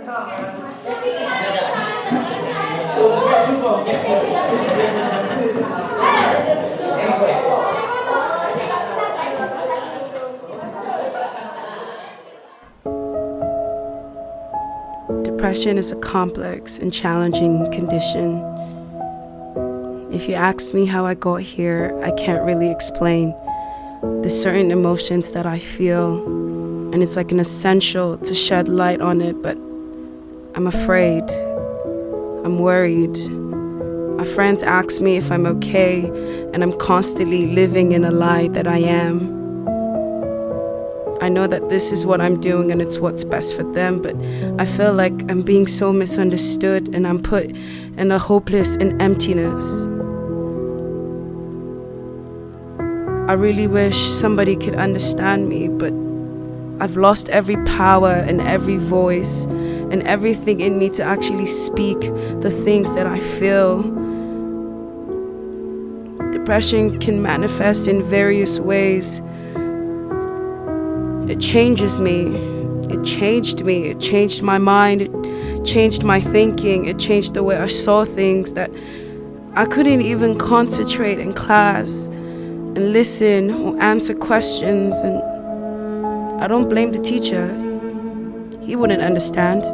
Depression is a complex and challenging condition. If you ask me how I got here, I can't really explain. There's certain emotions that I feel, and it's like an essential to shed light on it, but I'm afraid. I'm worried. My friends ask me if I'm okay, and I'm constantly living in a lie that I am. I know that this is what I'm doing and it's what's best for them, but I feel like I'm being so misunderstood and I'm put in a hopeless and emptiness. I really wish somebody could understand me, but I've lost every power and every voice and everything in me to actually speak the things that I feel. Depression can manifest in various ways. It changes me. It changed me. It changed my mind. It changed my thinking. It changed the way I saw things, that I couldn't even concentrate in class and listen or answer questions. And I don't blame the teacher. He wouldn't understand.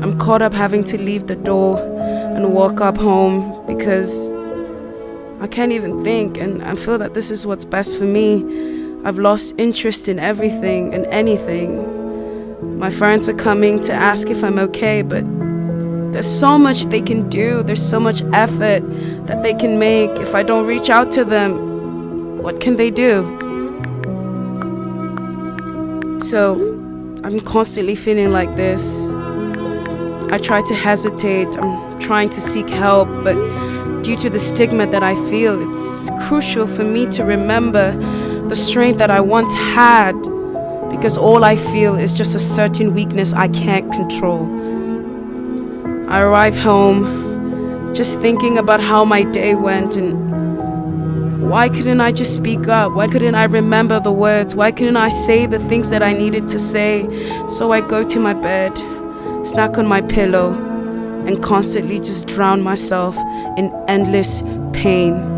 I'm caught up having to leave the door and walk up home because I can't even think, and I feel that this is what's best for me. I've lost interest in everything and anything. My friends are coming to ask if I'm okay, but there's so much they can do. There's so much effort that they can make. If I don't reach out to them, what can they do? So I'm constantly feeling like this. I try to hesitate. I'm trying to seek help, but due to the stigma that I feel, it's crucial for me to remember the strength that I once had, because all I feel is just a certain weakness I can't control. I arrive home just thinking about how my day went, and why couldn't I just speak up? Why couldn't I remember the words? Why couldn't I say the things that I needed to say? So I go to my bed, snack on my pillow, and constantly just drown myself in endless pain.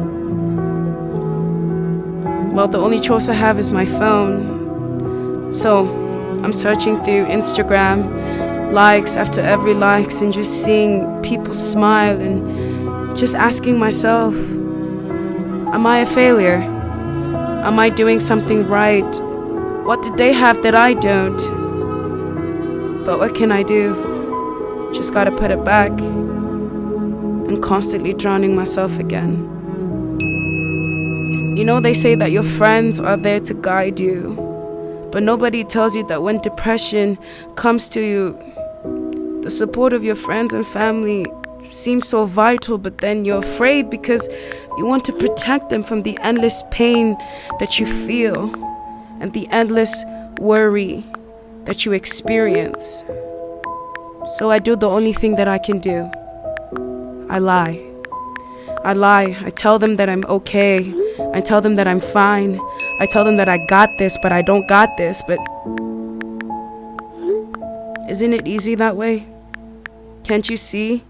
Well, the only choice I have is my phone. So I'm searching through Instagram, likes after every likes, and just seeing people smile and just asking myself, am I a failure? Am I doing something right? What did they have that I don't? But what can I do? Just gotta put it back, and constantly drowning myself again. You know, they say that your friends are there to guide you, but nobody tells you that when depression comes to you, the support of your friends and family seems so vital, but then you're afraid because you want to protect them from the endless pain that you feel and the endless worry that you experience. So I do the only thing that I can do. I lie. I tell them that I'm okay. I tell them that I'm fine. I tell them that I got this, but I don't got this. But isn't it easy that way? Can't you see?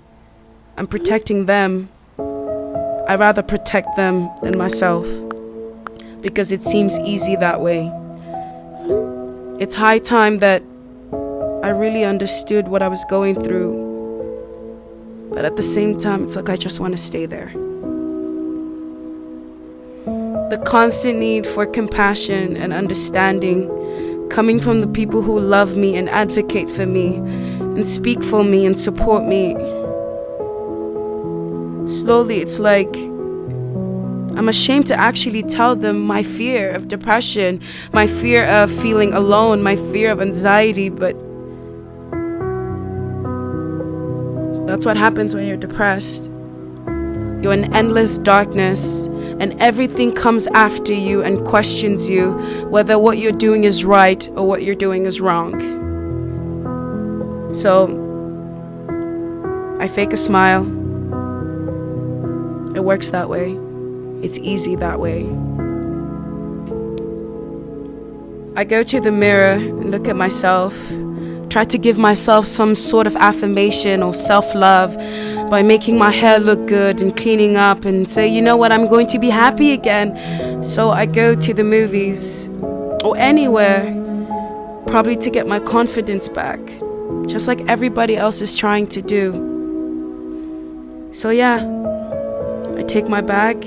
I'm protecting them. I'd rather protect them than myself, because it seems easy that way. It's high time that I really understood what I was going through. But at the same time, it's like I just want to stay there. The constant need for compassion and understanding coming from the people who love me and advocate for me and speak for me and support me. Slowly, it's like I'm ashamed to actually tell them my fear of depression, my fear of feeling alone, my fear of anxiety, but that's what happens when you're depressed. You're in endless darkness, and everything comes after you and questions you whether what you're doing is right or what you're doing is wrong. So I fake a smile. It works that way. It's easy that way. I go to the mirror and look at myself, Tried to give myself some sort of affirmation or self-love by making my hair look good and cleaning up and say, you know what, I'm going to be happy again. So I go to the movies or anywhere, probably to get my confidence back, just like everybody else is trying to do. So yeah, I take my bag,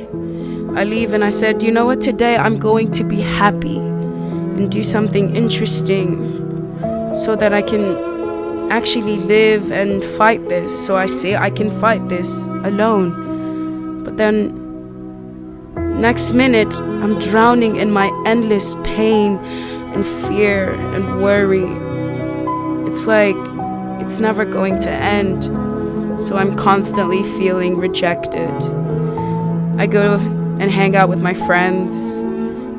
I leave, and I said, you know what, today I'm going to be happy and do something interesting so that I can actually live and fight this. So I say I can fight this alone. But then next minute, I'm drowning in my endless pain and fear and worry. It's like it's never going to end. So I'm constantly feeling rejected. I go and hang out with my friends,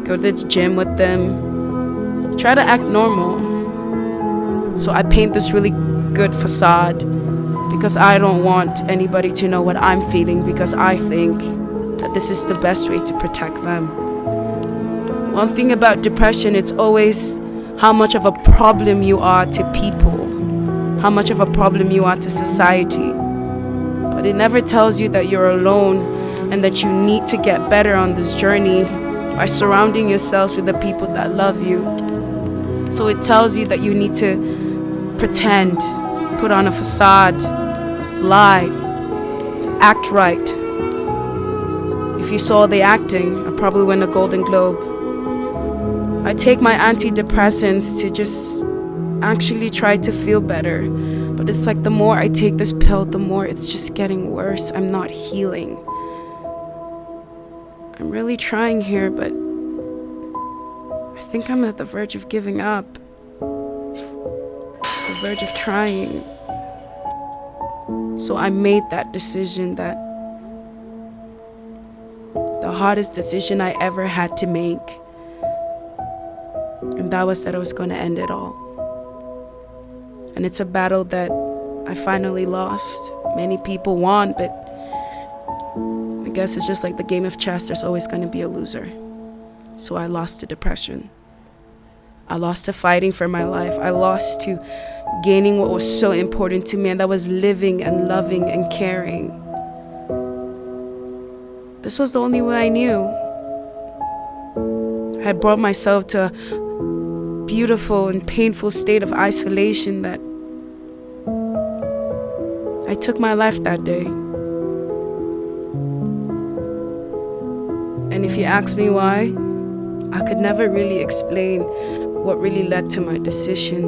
go to the gym with them, try to act normal. So I paint this really good facade because I don't want anybody to know what I'm feeling, because I think that this is the best way to protect them. One thing about depression, it's always how much of a problem you are to people, how much of a problem you are to society. But it never tells you that you're alone and that you need to get better on this journey by surrounding yourselves with the people that love you. So it tells you that you need to pretend, put on a facade, lie, act right. If you saw the acting, I probably win a Golden Globe. I take my antidepressants to just actually try to feel better. But it's like the more I take this pill, the more it's just getting worse. I'm not healing. I'm really trying here, but I think I'm at the verge of giving up. The verge of trying. So I made that decision, that the hardest decision I ever had to make. And that was that I was going to end it all. And it's a battle that I finally lost. Many people won, but I guess it's just like the game of chess. There's always going to be a loser. So I lost to depression. I lost to fighting for my life. I lost to gaining what was so important to me, and that was living and loving and caring. This was the only way I knew. I had brought myself to a beautiful and painful state of isolation that I took my life that day. And if you ask me why, I could never really explain what really led to my decision.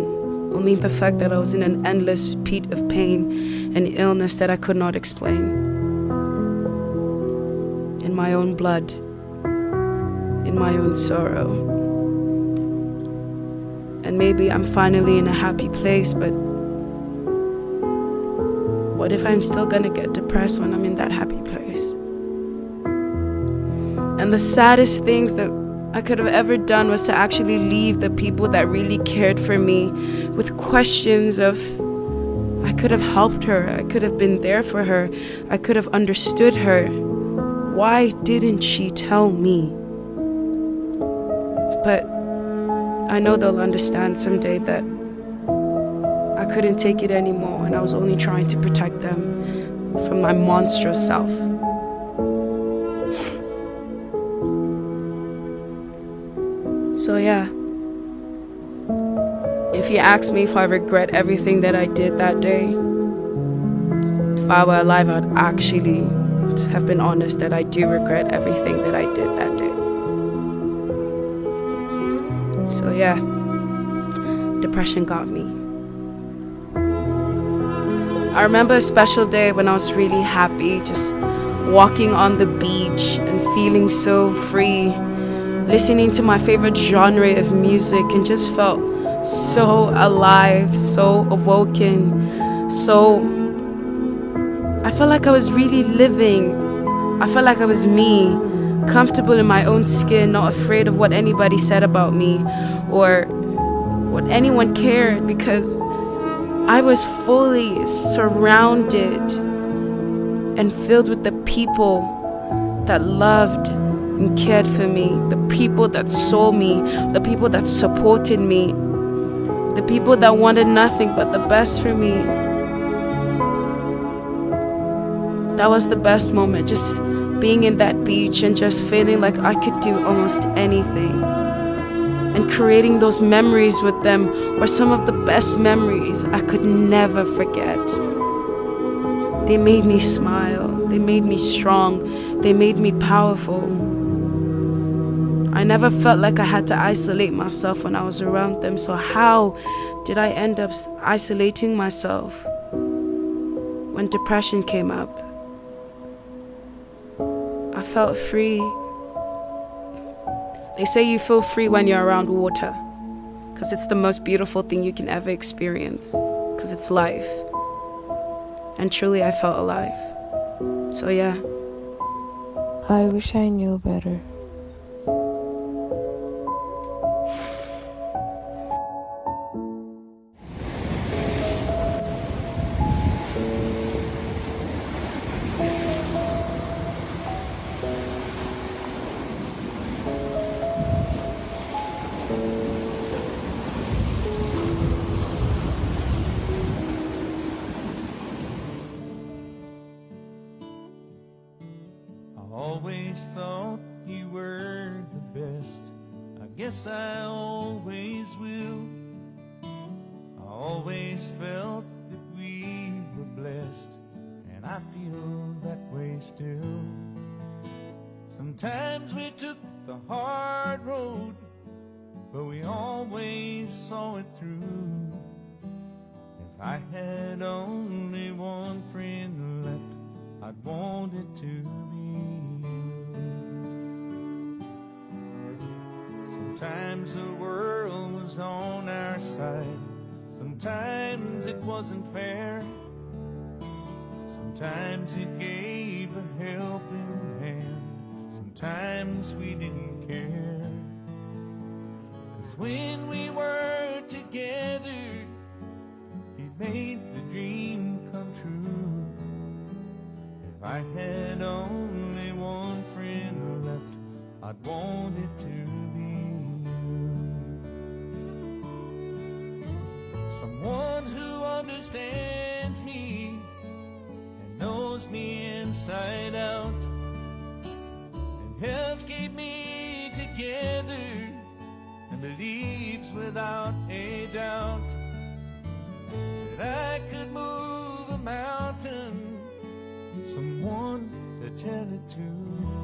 Only the fact that I was in an endless pit of pain and illness that I could not explain. In my own blood, in my own sorrow. And maybe I'm finally in a happy place, but what if I'm still gonna get depressed when I'm in that happy place? And the saddest things that I could have ever done was to actually leave the people that really cared for me with questions of, I could have helped her, I could have been there for her, I could have understood her. Why didn't she tell me? But I know they'll understand someday that I couldn't take it anymore, and I was only trying to protect them from my monstrous self. So yeah, if you ask me if I regret everything that I did that day, if I were alive, I'd actually have been honest that I do regret everything that I did that day. So yeah, depression got me. I remember a special day when I was really happy, just walking on the beach and feeling so free, listening to my favorite genre of music, and just felt so alive, so awoken, I felt like I was really living. I felt like I was me, comfortable in my own skin, not afraid of what anybody said about me or what anyone cared, because I was fully surrounded and filled with the people that loved and cared for me, the people that saw me, the people that supported me. The people that wanted nothing but the best for me. That was the best moment, just being in that beach and just feeling like I could do almost anything. And creating those memories with them were some of the best memories I could never forget. They made me smile, they made me strong, they made me powerful. I never felt like I had to isolate myself when I was around them, so how did I end up isolating myself when depression came up? I felt free. They say you feel free when you're around water, because it's the most beautiful thing you can ever experience, because it's life. And truly I felt alive. So yeah. I wish I knew better. Always thought you were the best. I guess I always will. I always felt that we were blessed, and I feel that way still. Sometimes we took the hard road, but we always saw it through. If I had only one friend left, I'd want it to be you. Sometimes the world was on our side, sometimes it wasn't fair. Sometimes it gave a helping hand, sometimes we didn't care. 'Cause when we were together, it made the dream come true. If I had only one friend left, I'd want it to be you. Someone who understands me and knows me inside out, and helps keep me together and believes without a doubt that I could move a mountain. Someone to tell it to.